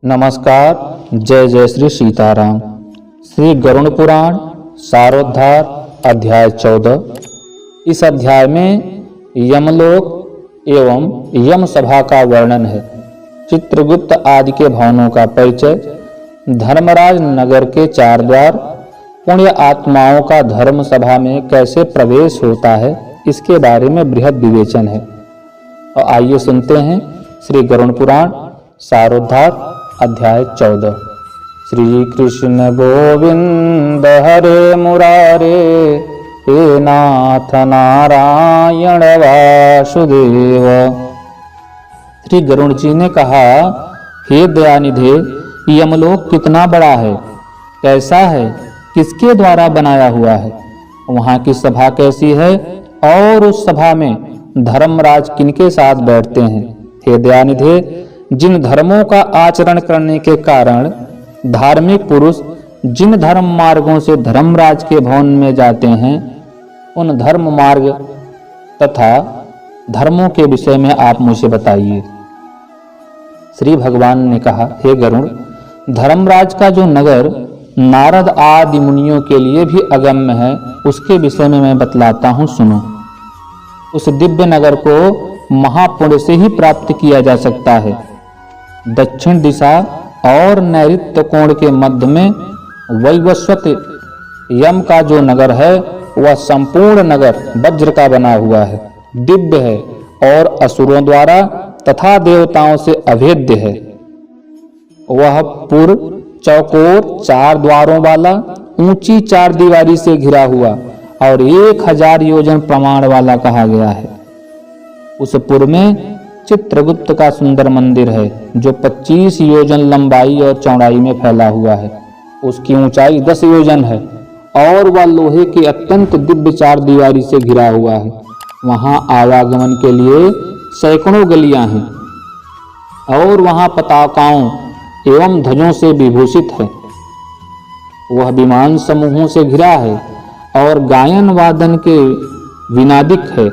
नमस्कार। जय जय श्री सीताराम। श्री गरुड़ पुराण सारोद्धार अध्याय 14। इस अध्याय में यमलोक एवं यम सभा का वर्णन है। चित्रगुप्त आदि के भवनों का परिचय, धर्मराज नगर के 4 द्वार, पुण्य आत्माओं का धर्म सभा में कैसे प्रवेश होता है, इसके बारे में बृहद विवेचन है। और आइए सुनते हैं श्री गरुड़ पुराण सारोद्धार अध्याय 14। श्री कृष्ण गोविंद हरे मुरारे, हे नाथ नारायण वासुदेव। श्री गरुड़ जी ने कहा, हे दयानिधे, यमलोक कितना बड़ा है, कैसा है, किसके द्वारा बनाया हुआ है, वहाँ की सभा कैसी है और उस सभा में धर्मराज किनके साथ बैठते हैं। हे दयानिधे, जिन धर्मों का आचरण करने के कारण धार्मिक पुरुष जिन धर्म मार्गों से धर्मराज के भवन में जाते हैं, उन धर्म मार्ग तथा धर्मों के विषय में आप मुझे बताइए। श्री भगवान ने कहा, हे गरुड़, धर्मराज का जो नगर नारद आदि मुनियों के लिए भी अगम्य है, उसके विषय में मैं बतलाता हूँ, सुनो। उस दिव्य नगर को महापुण्य से ही प्राप्त किया जा सकता है। दक्षिण दिशा और नैऋत्य कोण के मध्य में वैवस्वत यम का जो नगर है, वह संपूर्ण नगर वज्र का बना हुआ है, दिव्य है और असुरों द्वारा तथा देवताओं से अभेद्य है। वह पूर्व चौकोर 4 द्वारों वाला, ऊंची 4 दीवारी से घिरा हुआ और 1000 योजन प्रमाण वाला कहा गया है। उस पुर में चित्रगुप्त का सुंदर मंदिर है, जो 25 योजन लंबाई और चौड़ाई में फैला हुआ है। उसकी ऊंचाई 10 योजन है और वह लोहे के अत्यंत दिव्य 4 दीवारी से घिरा हुआ है। वहां आवागमन के लिए सैकड़ों गलियां हैं और वहां पताकाओं एवं ध्वजों से विभूषित है। वह विमान समूहों से घिरा है और गायन वादन के विनादिक है।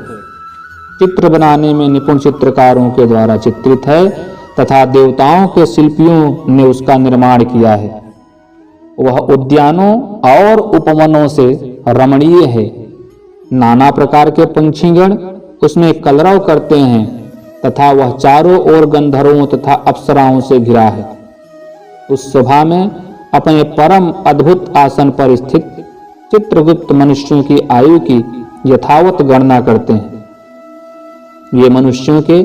चित्र बनाने में निपुण चित्रकारों के द्वारा चित्रित है तथा देवताओं के शिल्पियों ने उसका निर्माण किया है। वह उद्यानों और उपवनों से रमणीय है। नाना प्रकार के पंछीगण उसमें कलरव करते हैं तथा वह चारों ओर गंधर्वों तथा अप्सराओं से घिरा है। उस सभा में अपने परम अद्भुत आसन पर स्थित चित्रगुप्त मनुष्यों की आयु की यथावत गणना करते हैं। ये मनुष्यों के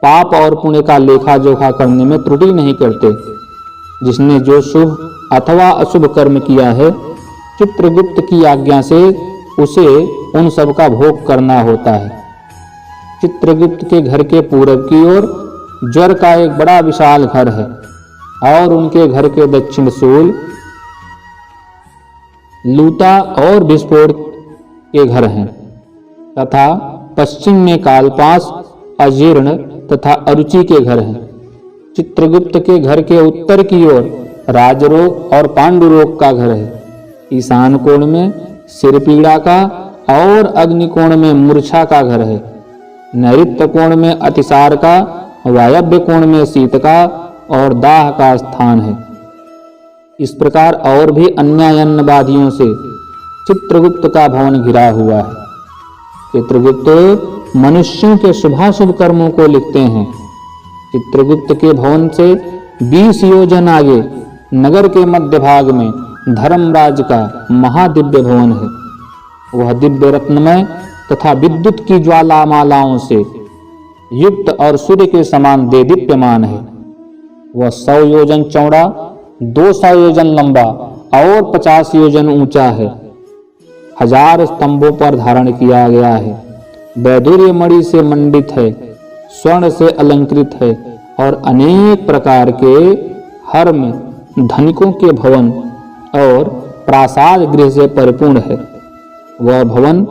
पाप और पुण्य का लेखा जोखा करने में त्रुटि नहीं करते। जिसने जो शुभ अथवा अशुभ कर्म किया है, चित्रगुप्त की आज्ञा से उसे उन सब का भोग करना होता है। चित्रगुप्त के घर के पूरब की ओर ज्वर का एक बड़ा विशाल घर है और उनके घर के दक्षिण सूल लूता और विस्फोट के घर हैं तथा पश्चिम में कालपास, अजीर्ण तथा अरुचि के घर हैं। चित्रगुप्त के घर के उत्तर की ओर राजरोग और पांडुरोग का घर है। ईशान कोण में सिरपीड़ा का और अग्निकोण में मूर्छा का घर है। नैऋत्य कोण में अतिसार का, वायव्य कोण में शीत का और दाह का स्थान है। इस प्रकार और भी अन्य अन्नवादियों से चित्रगुप्त का भवन घिरा हुआ है। चित्रगुप्त मनुष्यों के शुभाशुभ कर्मों को लिखते हैं। चित्रगुप्त के भवन से 20 योजन आगे नगर के मध्य भाग में धर्मराज का महादिव्य भवन है। वह दिव्य रत्नमय तथा विद्युत की ज्वालामालाओं से युक्त और सूर्य के समान देदीप्यमान है। वह 100 योजन चौड़ा, 200 योजन लंबा और 50 योजन ऊंचा है। 1000 स्तंभों पर धारण किया गया है। वैदुर्य मणि से मंडित है, स्वर्ण से अलंकृत है और अनेक प्रकार के हर्म धनिकों के भवन और प्रासाद गृह से परिपूर्ण है। वह भवन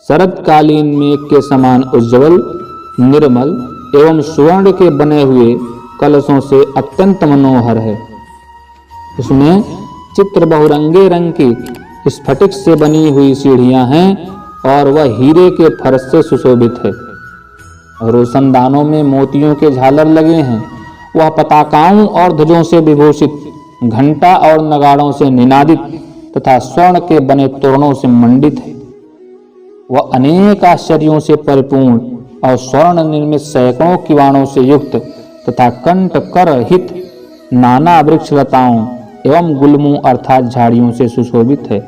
शरदकालीन मेघ के समान उज्ज्वल, निर्मल एवं स्वर्ण के बने हुए कलशों से अत्यंत मनोहर है। उसमें चित्र बहुरंगे रंग की स्फटिक से बनी हुई सीढ़ियां हैं और वह हीरे के फर्श से सुशोभित है। रोशनदानों में मोतियों के झालर लगे हैं। वह पताकाओं और ध्वजों से विभूषित, घंटा और नगाड़ों से निनादित तथा स्वर्ण के बने तोरणों से मंडित है। वह अनेक आश्चर्यों से परिपूर्ण और स्वर्ण निर्मित सैकड़ों किवाड़ों से युक्त तथा कंठ कर हित नाना वृक्ष लताओं एवं गुल्मों अर्थात झाड़ियों से सुशोभित है।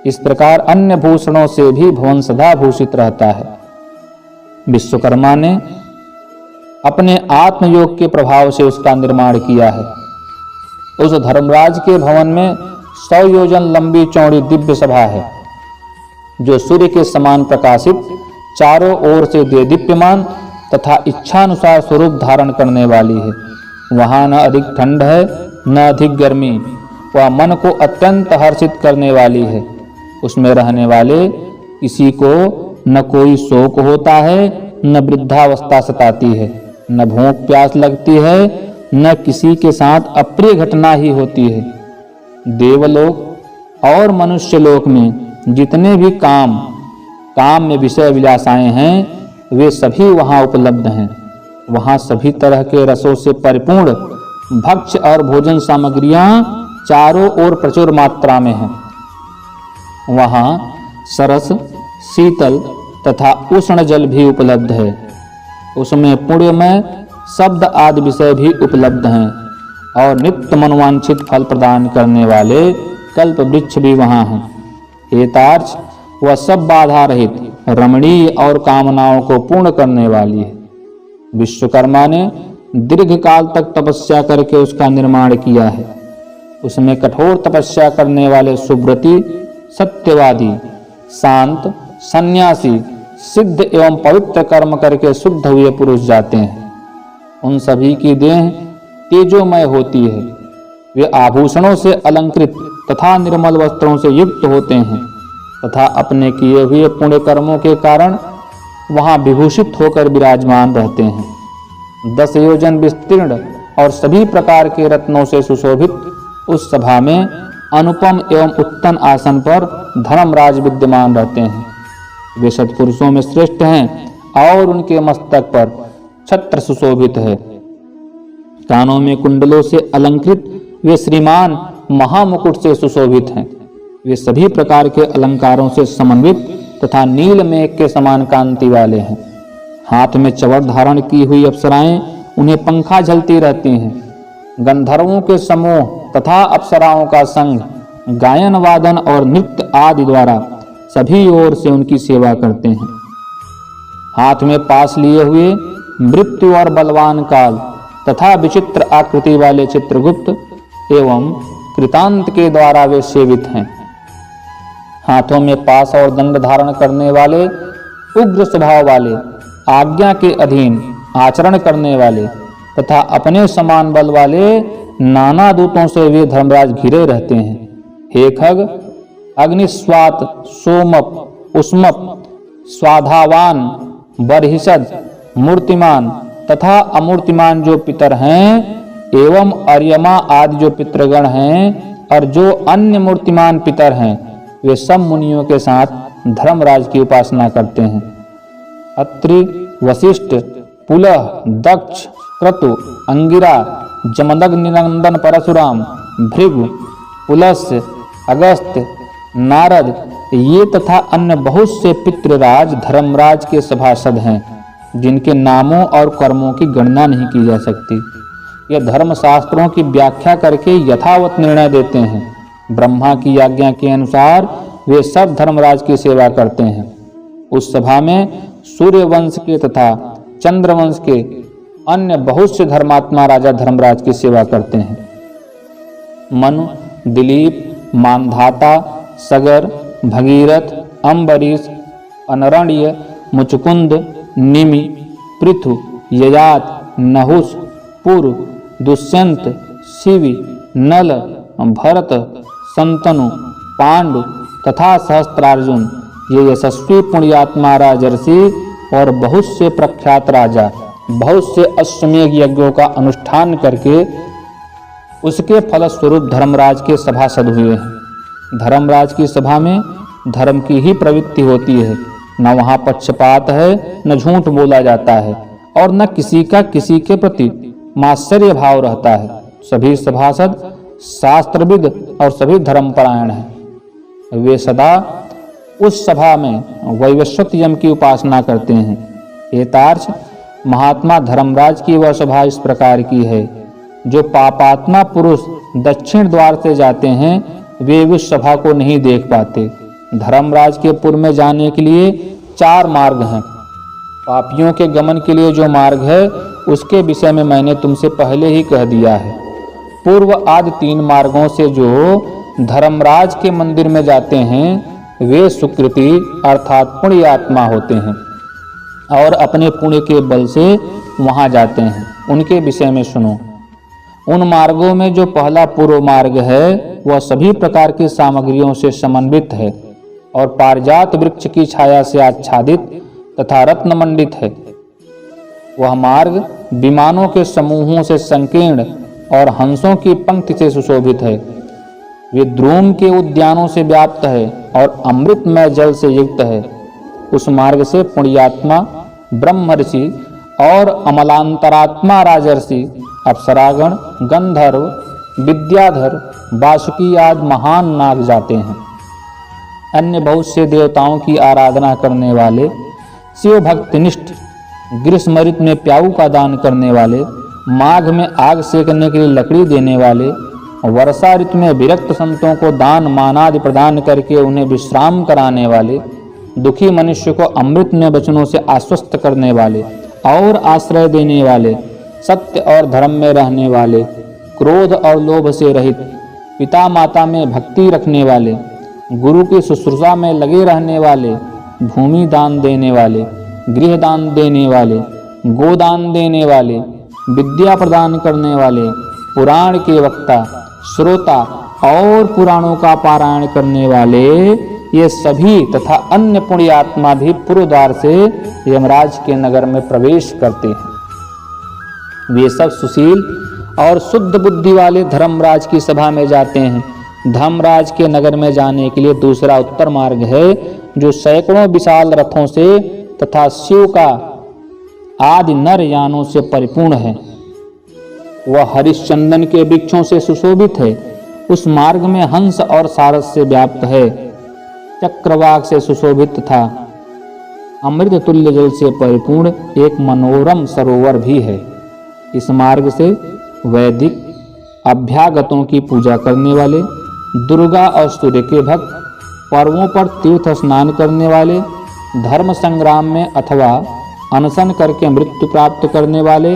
इस प्रकार अन्य भूषणों से भी भवन सदा भूषित रहता है। विश्वकर्मा ने अपने आत्मयोग के प्रभाव से उसका निर्माण किया है। उस धर्मराज के भवन में 100 योजन लंबी चौड़ी दिव्य सभा है, जो सूर्य के समान प्रकाशित, चारों ओर से देदीप्यमान तथा इच्छानुसार स्वरूप धारण करने वाली है। वहाँ न अधिक ठंड है न अधिक गर्मी, वह मन को अत्यंत हर्षित करने वाली है। उसमें रहने वाले किसी को न कोई शोक होता है, न वृद्धावस्था सताती है, न भूख प्यास लगती है, न किसी के साथ अप्रिय घटना ही होती है। देवलोक और मनुष्य लोक में जितने भी काम में विषय विलासाएं हैं, वे सभी वहाँ उपलब्ध हैं। वहाँ सभी तरह के रसों से परिपूर्ण भक्ष्य और भोजन सामग्रियां चारों ओर प्रचुर मात्रा में हैं। वहाँ सरस, शीतल तथा उष्ण जल भी उपलब्ध है। उसमें पुण्यमय शब्द आदि विषय भी उपलब्ध हैं और नित्य मनोवांछित फल प्रदान करने वाले कल्प वृक्ष भी वहाँ हैं। हेतार्थ, वह सब बाधा रहित, रमणीय और कामनाओं को पूर्ण करने वाली है। विश्वकर्मा ने दीर्घ काल तक तपस्या करके उसका निर्माण किया है। उसमें कठोर तपस्या करने वाले सुव्रती, सत्यवादी, शांत, सन्यासी, सिद्ध एवं पवित्र कर्म करके शुद्ध हुए पुरुष जाते हैं। उन सभी की देह तेजोमय होती है। वे आभूषणों से अलंकृत तथा निर्मल वस्त्रों से युक्त होते हैं तथा अपने किए हुए पुण्य कर्मों के कारण वहाँ विभूषित होकर विराजमान रहते हैं। 10 योजन विस्तीर्ण और सभी प्रकार के रत्नों से सुशोभित उस सभा में अनुपम एवं उत्तम आसन पर धर्मराज विद्यमान रहते हैं। वे सत्पुरुषों में श्रेष्ठ हैं और उनके मस्तक पर छत्र सुशोभित है। कानों में कुंडलों से अलंकृत वे श्रीमान महामुकुट से सुशोभित हैं। वे सभी प्रकार के अलंकारों से समन्वित तथा नील मेघ के समान कांति वाले हैं। हाथ में चवर धारण की हुई अप्सराएं उन्हें पंखा झलती रहती हैं। गंधर्वों के समूह तथा अप्सराओं का संग गायन वादन और नृत्य आदि द्वारा सभी ओर से उनकी सेवा करते हैं। हाथ में पास लिए हुए मृत्यु और बलवान काल तथा विचित्र आकृति वाले चित्रगुप्त एवं कृतांत के द्वारा वे सेवित हैं। हाथों में पास और दंड धारण करने वाले, उग्र स्वभाव वाले, आज्ञा के अधीन आचरण करने वाले तथा अपने समान बल वाले नाना दूतों से वे धर्मराज घिरे रहते हैं। हे खग, अग्निस्वात, सोमप, उष्मप, स्वाधावान, बरहिषद, मूर्तिमान तथा अमूर्तिमान जो पितर हैं एवं अर्यमा आदि जो पितृगण हैं और जो अन्य मूर्तिमान पितर हैं, वे सब मुनियों के साथ धर्मराज की उपासना करते हैं। अत्रि, वशिष्ठ, पुलह, दक्ष, क्रतु, अंगिरा, जमदग्निनंदन परशुराम, भृगु, पुलस्त्य, अगस्त्य, नारद ये तथा अन्य बहुत से पितृराज धर्मराज के सभासद हैं, जिनके नामों और कर्मों की गणना नहीं की जा सकती। ये धर्मशास्त्रों की व्याख्या करके यथावत निर्णय देते हैं। ब्रह्मा की आज्ञा के अनुसार वे सब धर्मराज की सेवा करते हैं। उस सभा में सूर्य वंश के तथा चंद्र वंश के अन्य बहुत से धर्मात्मा राजा धर्मराज की सेवा करते हैं। मनु, दिलीप, मानधाता, सगर, भगीरथ, अम्बरीश, अनरण्य, मुचकुंद, निमि, पृथु, ययात, नहुष, पुर, दुष्यंत, शिवि, नल, भरत, संतनु, पांडु तथा सहस्त्रार्जुन ये यशस्वी पुण्यात्मा राजर्षि और बहुत से प्रख्यात राजा बहुत से अश्वमेध यज्ञों का अनुष्ठान करके उसके फलस्वरूप धर्मराज के सभासद हुए हैं। धर्मराज की सभा में धर्म की ही प्रवृत्ति होती है। न वहाँ पक्षपात है, न झूठ बोला जाता है और न किसी का किसी के प्रति मात्सर्य भाव रहता है। सभी सभासद शास्त्रविद और सभी धर्मपरायण हैं। वे सदा उस सभा में वैवस्वत यम की उपासना करते हैं। एतार्च महात्मा धर्मराज की वह सभा इस प्रकार की है। जो पापात्मा पुरुष दक्षिण द्वार से जाते हैं वे उस सभा को नहीं देख पाते। धर्मराज के पुर में जाने के लिए 4 मार्ग हैं। पापियों के गमन के लिए जो मार्ग है उसके विषय में मैंने तुमसे पहले ही कह दिया है। पूर्व आदि 3 मार्गों से जो धर्मराज के मंदिर में जाते हैं वे सुकृति अर्थात पुण्य आत्मा होते हैं और अपने पुण्य के बल से वहां जाते हैं। उनके विषय में सुनो। उन मार्गों में जो पहला पूर्व मार्ग है वह सभी प्रकार की सामग्रियों से समन्वित है और पारिजात वृक्ष की छाया से आच्छादित तथा रत्न मंडित है। वह मार्ग विमानों के समूहों से संकीर्ण और हंसों की पंक्ति से सुशोभित है। वे द्रुम के उद्यानों से व्याप्त है और अमृतमय जल से युक्त है। उस मार्ग से पुण्यात्मा ब्रह्म ऋषि और अमलांतरात्मा राजर्षि अप्सरागण गंधर्व विद्याधर वासुकी आदि महान नाग जाते हैं। अन्य बहुत से देवताओं की आराधना करने वाले, शिव भक्तिनिष्ठ, ग्रीष्म ऋतु में प्याऊ का दान करने वाले, माघ में आग सेकने के लिए लकड़ी देने वाले, वर्षा ऋतु में विरक्त संतों को दान मानादि प्रदान करके उन्हें विश्राम कराने वाले, दुखी मनुष्य को अमृत में वचनों से आश्वस्त करने वाले और आश्रय देने वाले, सत्य और धर्म में रहने वाले, क्रोध और लोभ से रहित, पिता माता में भक्ति रखने वाले, गुरु की शुश्रूषा में लगे रहने वाले, भूमि दान देने वाले, गृह दान देने वाले, गोदान देने वाले, विद्या प्रदान करने वाले, पुराण के वक्ता, श्रोता और पुराणों का पारायण करने वाले, ये सभी तथा अन्य पुण्यात्मा भी पूर्व द्वार से यमराज के नगर में प्रवेश करते हैं। वे सब सुशील और शुद्ध बुद्धि वाले धर्मराज की सभा में जाते हैं। धर्मराज के नगर में जाने के लिए दूसरा उत्तर मार्ग है जो सैकड़ों विशाल रथों से तथा शिव का आदि नर यानों से परिपूर्ण है। वह हरिश्चंदन के वृक्षों से सुशोभित है। उस मार्ग में हंस और सारस से व्याप्त है। चक्रवाक से सुशोभित था। अमृत तुल्य जल से परिपूर्ण एक मनोरम सरोवर भी है। इस मार्ग से वैदिक अभ्यागतों की पूजा करने वाले, दुर्गा और सूर्य के भक्त, पर्वों पर तीर्थ स्नान करने वाले, धर्म संग्राम में अथवा अनशन करके मृत्यु प्राप्त करने वाले,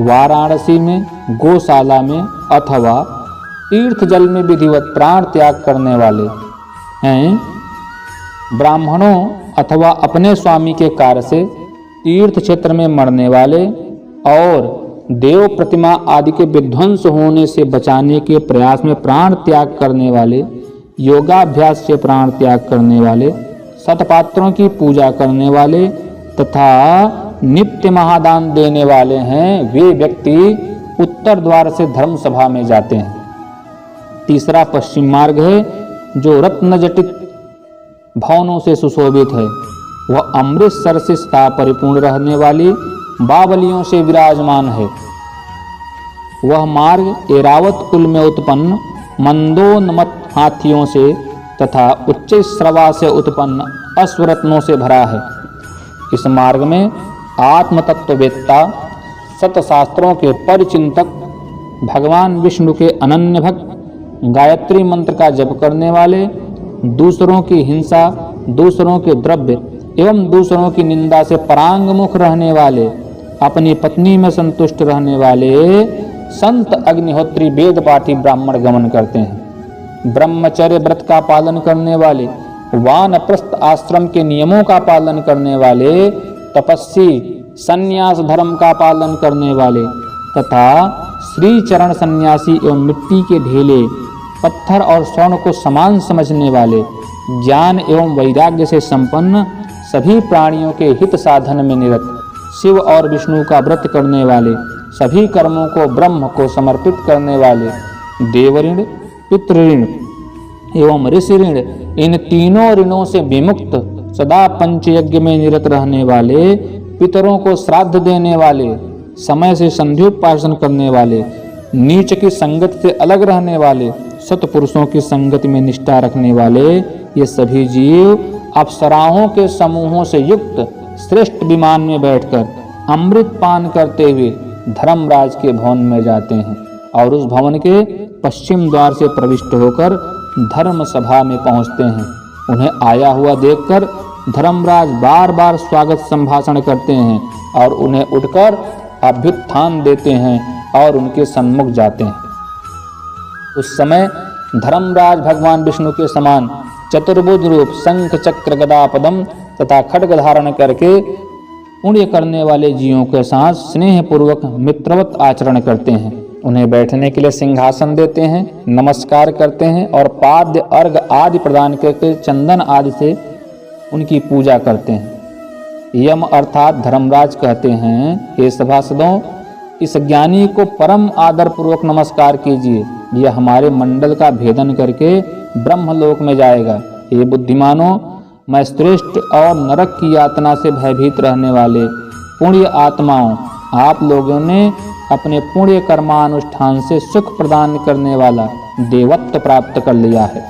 वाराणसी में, गौशाला में अथवा तीर्थ जल में विधिवत प्राण त्याग करने वाले हैं, ब्राह्मणों अथवा अपने स्वामी के कार्य से तीर्थ क्षेत्र में मरने वाले और देव प्रतिमा आदि के विध्वंस होने से बचाने के प्रयास में प्राण त्याग करने वाले, योगाभ्यास से प्राण त्याग करने वाले, सतपात्रों की पूजा करने वाले तथा नित्य महादान देने वाले हैं, वे व्यक्ति उत्तर द्वार से धर्म सभा में जाते हैं। तीसरा पश्चिम मार्ग है जो रत्न जटित भवनों से सुशोभित है। वह अमृतसर से सदा परिपूर्ण रहने वाली बावलियों से विराजमान है। वह मार्ग एरावत कुल में उत्पन्न मंदोन्मत हाथियों से तथा उच्च श्रवा से उत्पन्न अश्वरत्नों से भरा है। इस मार्ग में आत्मतत्ववेत्ता, सतशास्त्रों के परिचिंतक, भगवान विष्णु के अनन्य भक्त, गायत्री मंत्र का जप करने वाले, दूसरों की हिंसा, दूसरों के द्रव्य एवं दूसरों की निंदा से परांगमुख रहने वाले, अपनी पत्नी में संतुष्ट रहने वाले संत अग्निहोत्री वेद पाठी ब्राह्मण गमन करते हैं। ब्रह्मचर्य व्रत का पालन करने वाले, वानप्रस्थ आश्रम के नियमों का पालन करने वाले, तपस्वी, संन्यास धर्म का पालन करने वाले तथा श्री चरण सन्यासी एवं मिट्टी के ढेले, पत्थर और स्वर्ण को समान समझने वाले, ज्ञान एवं वैराग्य से संपन्न, सभी प्राणियों के हित साधन में निरत, शिव और विष्णु का व्रत करने वाले, सभी कर्मों को ब्रह्म को समर्पित करने वाले, देवऋण, पितृऋण एवं ऋषि ऋण, इन तीनों ऋणों से विमुक्त, सदा पंचयज्ञ में निरत रहने वाले, पितरों को श्राद्ध देने वाले, समय से संध्योपासन करने वाले, नीच की संगत से अलग रहने वाले, सत्पुरुषों की संगति में निष्ठा रखने वाले, ये सभी जीव अप्सराओं के समूहों से युक्त श्रेष्ठ विमान में बैठकर अमृत पान करते हुए धर्मराज के भवन में जाते हैं और उस भवन के पश्चिम द्वार से प्रविष्ट होकर धर्म सभा में पहुंचते हैं। उन्हें आया हुआ देखकर धर्मराज बार बार स्वागत संभाषण करते हैं और उन्हें उठकर अभ्युत्थान देते हैं और उनके सन्मुख जाते हैं। उस समय धर्मराज भगवान विष्णु के समान चतुर्भुज रूप शंख चक्र गदा पद्म तथा खड्ग धारण करके पुण्य करने वाले जीवों के साथ स्नेह पूर्वक मित्रवत आचरण करते हैं। उन्हें बैठने के लिए सिंहासन देते हैं, नमस्कार करते हैं और पाद्य अर्घ आदि प्रदान करके चंदन आदि से उनकी पूजा करते हैं। यम अर्थात धर्मराज कहते हैं, हे सभासदों, इस ज्ञानी को परम आदर पूर्वक नमस्कार कीजिए। यह हमारे मंडल का भेदन करके ब्रह्मलोक में जाएगा। हे बुद्धिमानों, मैं श्रेष्ठ और नरक की यातना से भयभीत रहने वाले पुण्य आत्माओं, आप लोगों ने अपने पुण्य कर्मानुष्ठान से सुख प्रदान करने वाला देवत्व प्राप्त कर लिया है।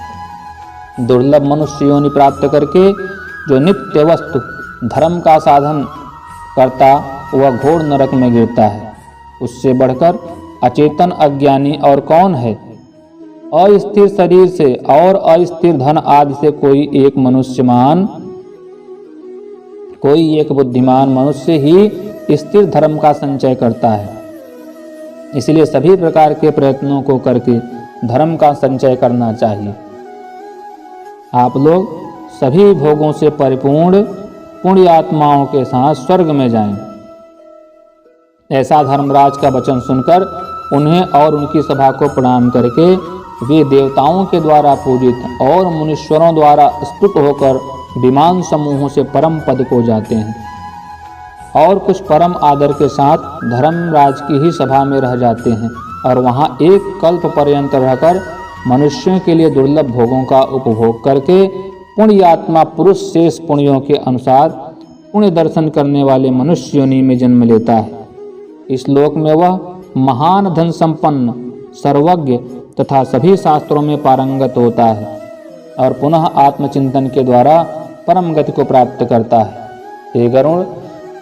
दुर्लभ मनुष्य योनि प्राप्त करके जो नित्य वस्तु धर्म का साधन करता वह घोर नरक में गिरता है। उससे बढ़कर अचेतन अज्ञानी और कौन है? अस्थिर शरीर से और अस्थिर धन आदि से कोई एक बुद्धिमान मनुष्य ही स्थिर धर्म का संचय करता है। इसलिए सभी प्रकार के प्रयत्नों को करके धर्म का संचय करना चाहिए। आप लोग सभी भोगों से परिपूर्ण पुण्य आत्माओं के साथ स्वर्ग में जाएं। ऐसा धर्मराज का वचन सुनकर उन्हें और उनकी सभा को प्रणाम करके वे देवताओं के द्वारा पूजित और मुनीश्वरों द्वारा स्तुत होकर विमान समूहों से परम पद को जाते हैं और कुछ परम आदर के साथ धर्मराज की ही सभा में रह जाते हैं और वहां एक कल्प पर्यंत रहकर मनुष्यों के लिए दुर्लभ भोगों का उपभोग करके पुण्य आत्मा पुरुष शेष पुण्यों के अनुसार पुण्य दर्शन करने वाले मनुष्य योनि में जन्म लेता है। इस लोक में वह महान धन संपन्न, सर्वज्ञ तथा सभी शास्त्रों में पारंगत होता है और पुनः आत्मचिंतन के द्वारा परम गति को प्राप्त करता है। हे गरुण,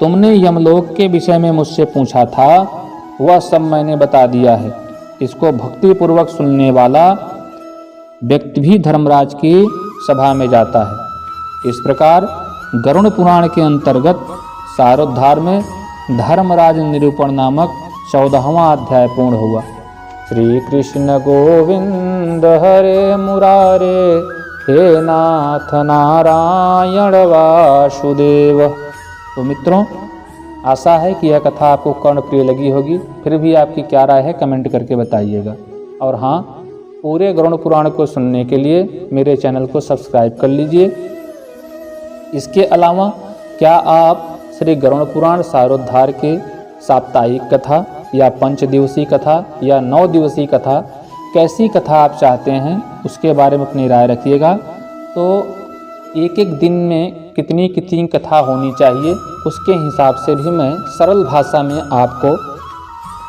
तुमने यमलोक के विषय में मुझसे पूछा था, वह सब मैंने बता दिया है। इसको भक्ति पूर्वक सुनने वाला व्यक्ति भी धर्मराज की सभा में जाता है। इस प्रकार गरुण पुराण के अंतर्गत सारोद्धार में धर्मराज निरूपण नामक 14वां अध्याय पूर्ण हुआ। श्री कृष्ण गोविंद हरे मुरारे, हे नाथ नारायण वासुदेव। तो मित्रों, आशा है कि यह कथा आपको कर्णप्रिय लगी होगी। फिर भी आपकी क्या राय है कमेंट करके बताइएगा। और हाँ, पूरे गरुड़ पुराण को सुनने के लिए मेरे चैनल को सब्सक्राइब कर लीजिए। इसके अलावा क्या आप श्री गरुड़ पुराण सारोद्धार के साप्ताहिक कथा या 5 दिवसीय कथा या 9 दिवसीय कथा, कैसी कथा आप चाहते हैं उसके बारे में अपनी राय रखिएगा। तो एक एक दिन में कितनी कितनी कथा होनी चाहिए उसके हिसाब से भी मैं सरल भाषा में आपको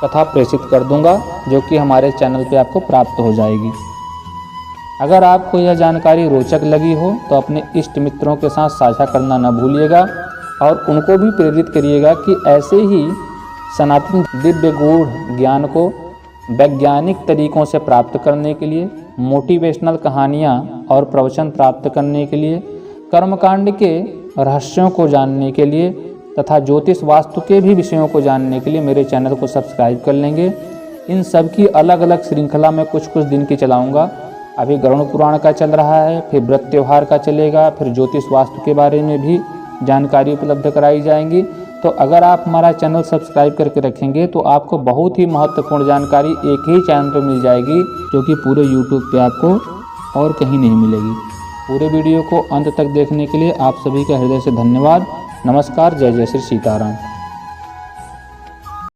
कथा प्रेषित कर दूंगा, जो कि हमारे चैनल पे आपको प्राप्त हो जाएगी। अगर आपको यह जानकारी रोचक लगी हो तो अपने इष्ट मित्रों के साथ साझा करना न भूलिएगा और उनको भी प्रेरित करिएगा कि ऐसे ही सनातन दिव्य गूढ़ ज्ञान को वैज्ञानिक तरीकों से प्राप्त करने के लिए, मोटिवेशनल कहानियाँ और प्रवचन प्राप्त करने के लिए, कर्मकांड के रहस्यों को जानने के लिए तथा ज्योतिष वास्तु के भी विषयों को जानने के लिए मेरे चैनल को सब्सक्राइब कर लेंगे। इन सब की अलग अलग श्रृंखला में कुछ दिन की चलाऊंगा। अभी गरुड़ पुराण का चल रहा है, फिर व्रत त्यौहार का चलेगा, फिर ज्योतिष वास्तु के बारे में भी जानकारी उपलब्ध कराई जाएंगी। तो अगर आप हमारा चैनल सब्सक्राइब करके रखेंगे तो आपको बहुत ही महत्वपूर्ण जानकारी एक ही चैनल पर मिल जाएगी, जो कि पूरे यूट्यूब पे आपको और कहीं नहीं मिलेगी। पूरे वीडियो को अंत तक देखने के लिए आप सभी का हृदय से धन्यवाद। नमस्कार। जय जय श्री सीताराम।